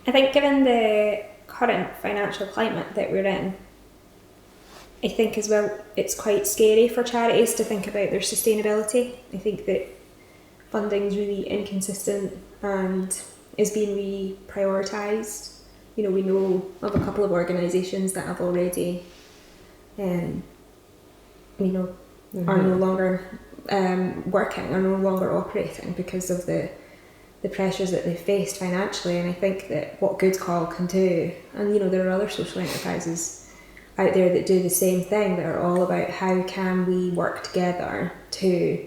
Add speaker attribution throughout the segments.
Speaker 1: I think given the current financial climate that we're in, I think as well it's quite scary for charities to think about their sustainability. I think that funding's really inconsistent and is being reprioritised. You know, we know of a couple of organisations that have already, are no longer working, are no longer operating because of the pressures that they've faced financially. And I think that what GoodCall can do, and there are other social enterprises out there that do the same thing, that are all about how can we work together to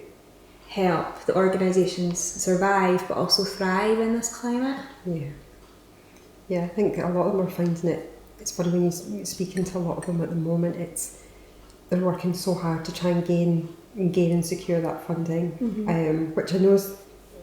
Speaker 1: help the organisations survive but also thrive in this climate.
Speaker 2: Yeah, I think a lot of them are finding it's funny when you're speaking to a lot of them at the moment, they're working so hard to try and gain and secure that funding, which I know is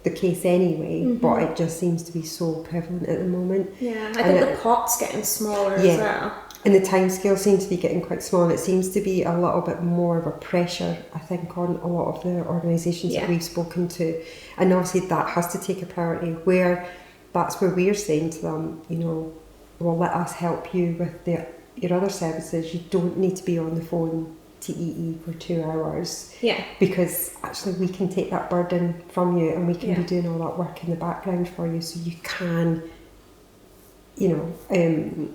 Speaker 2: the case anyway, but it just seems to be so prevalent at the moment.
Speaker 1: Yeah, I think the pot's getting smaller as well.
Speaker 2: And the timescale seems to be getting quite small, and it seems to be a little bit more of a pressure, I think, on a lot of the organisations that we've spoken to. And obviously that has to take a priority, that's where we're saying to them, well, let us help you with your other services. You don't need to be on the phone to EE for 2 hours. Yeah. Because actually we can take that burden from you, and we can be doing all that work in the background for you, so you can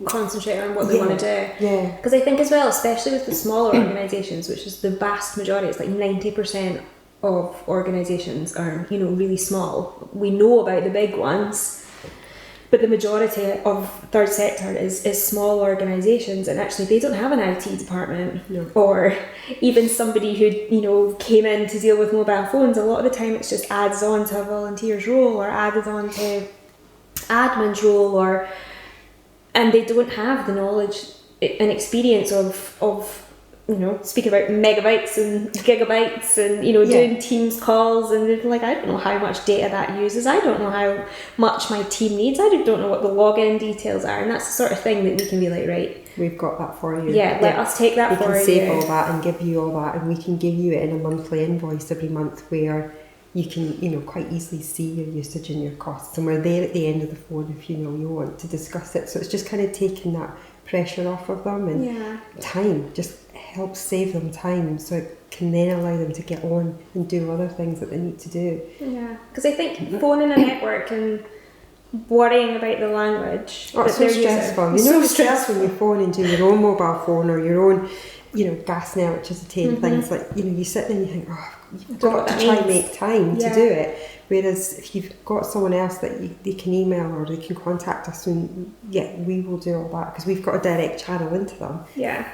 Speaker 1: concentrate on what they want to do. Yeah. Because I think as well, especially with the smaller organisations, which is the vast majority, it's like 90% of organisations are, really small. We know about the big ones, but the majority of third sector is small organisations, and actually they don't have an IT department or even somebody who came in to deal with mobile phones. A lot of the time it's just adds on to a volunteer's role or added on to admin's role, and they don't have the knowledge and experience of speak about megabytes and gigabytes and doing Teams calls, and they're like, I don't know how much data that uses, I don't know how much my team needs, I don't know what the login details are. And that's the sort of thing that we can be like, right,
Speaker 2: we've got that for you.
Speaker 1: Let us take that for you.
Speaker 2: We can save all that and give you all that, and we can give you it in a monthly invoice every month where you can quite easily see your usage and your costs, and we're there at the end of the phone if you want to discuss it. So it's just kind of taking that pressure off of them, and time just helps save them time, so it can then allow them to get on and do other things that they need to do.
Speaker 1: Yeah, because I think phoning a network and worrying about the language.
Speaker 2: It's so stressful. It's so stressful when you phone into your own mobile phone or your own, gas and electricity and things like, you sit there and you think, you've got to try and make time to do it. Whereas if you've got someone else that they can email or they can contact us, and we will do all that because we've got a direct channel into them. Yeah,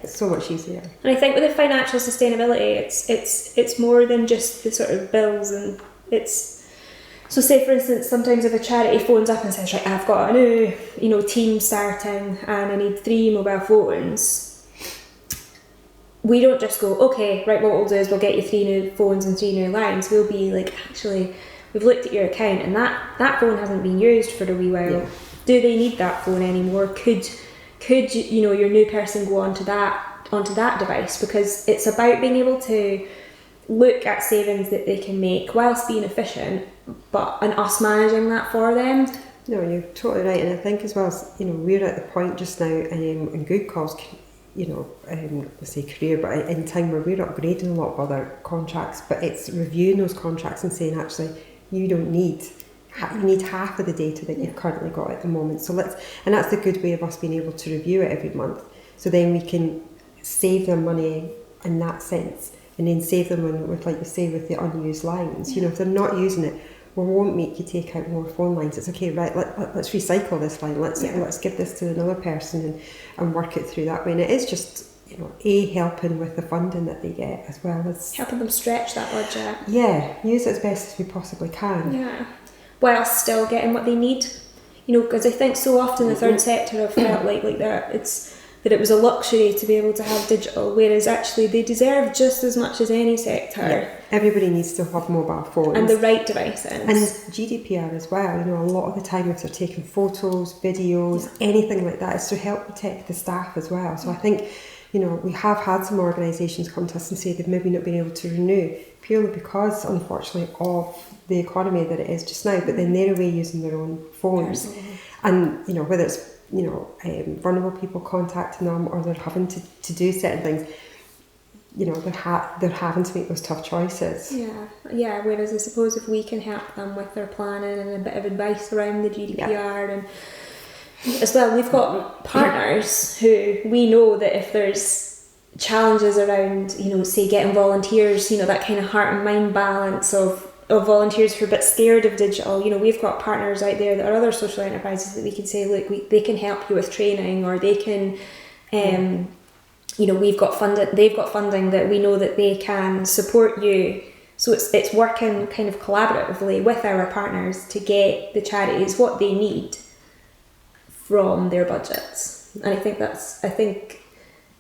Speaker 2: it's so much easier.
Speaker 1: And I think with the financial sustainability, it's more than just the sort of bills, and it's. So say for instance, sometimes if a charity phones up and says, right, I've got a new, team starting and I need 3 mobile phones. We don't just go, okay, right, what we'll do is we'll get you 3 new phones and 3 new lines. We'll be like, actually, we've looked at your account and that phone hasn't been used for a wee while. Yeah. Do they need that phone anymore? Could your new person go onto that device? Because it's about being able to look at savings that they can make whilst being efficient, and us managing that for them.
Speaker 2: No, you're totally right. And I think as well, we're at the point just now in GoodCall's let's say career, but in time where we're upgrading a lot of other contracts, but it's reviewing those contracts and saying, actually, you need half of the data that you've currently got at the moment. So and that's the good way of us being able to review it every month. So then we can save them money in that sense, and then save them with, like you say, with the unused lines. If they're not using it, we won't make you take out more phone lines. It's okay, right, let's recycle this line, let's give this to another person and work it through that way. And it is just helping with the funding that they get, as well as
Speaker 1: helping them stretch that budget.
Speaker 2: Use it as best as we possibly can,
Speaker 1: while still getting what they need. Because I think so often the third sector have felt like that it was a luxury to be able to have digital, whereas actually they deserve just as much as any sector.
Speaker 2: Everybody needs to have mobile phones.
Speaker 1: And the right devices.
Speaker 2: And GDPR as well. A lot of the time if they're taking photos, videos, anything like that, is to help protect the staff as well. So I think, you know, we have had some organisations come to us and say they've maybe not been able to renew purely because, unfortunately, of the economy that it is just now, but then they're away using their own phones. And, you know, whether it's, you know, vulnerable people contacting them or they're having to do certain things, you know, they're having to make those tough choices.
Speaker 1: Yeah. Whereas I suppose if we can help them with their planning and a bit of advice around the GDPR and as well, we've got partners who we know that if there's challenges around, you know, say getting volunteers, you know, that kind of heart and mind balance of volunteers who are a bit scared of digital, you know, we've got partners out there that are other social enterprises that we can say, look, they can help you with training, or they can, you know, they've got funding that we know that they can support you. So it's working kind of collaboratively with our partners to get the charities what they need from their budgets. And I think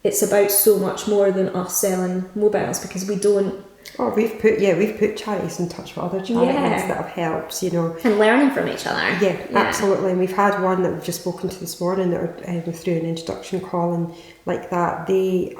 Speaker 1: it's about so much more than us selling mobiles, because we don't.
Speaker 2: Oh, we've put charities in touch with other charities that have helped, you know.
Speaker 1: And learning from each other.
Speaker 2: Yeah, absolutely. And we've had one that we've just spoken to this morning that are through an introduction call, and like that, they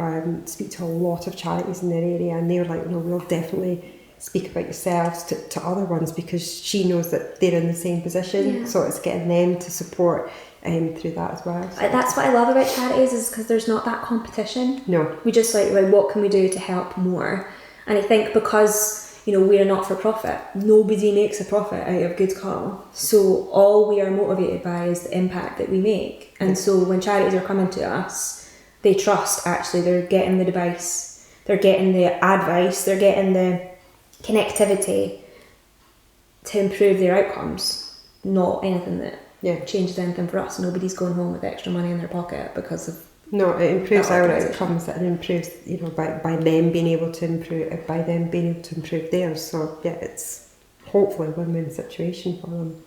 Speaker 2: speak to a lot of charities in their area, and they're like, no, we'll definitely speak about yourselves to other ones, because she knows that they're in the same position. So it's getting them to support through that as well. So
Speaker 1: that's what I love about charities, is because there's not that competition.
Speaker 2: No.
Speaker 1: We just like, what can we do to help more? And I think because, you know, we're not for profit, nobody makes a profit out of GoodCall. So all we are motivated by is the impact that we make. And so when charities are coming to us, they trust actually they're getting the device, they're getting the advice, they're getting the connectivity to improve their outcomes, not anything that changes anything for us. Nobody's going home with extra money in their pocket because of.
Speaker 2: No, it improves our outcomes, and improves, you know, by them being able to improve theirs. So yeah, it's hopefully a win-win situation for them.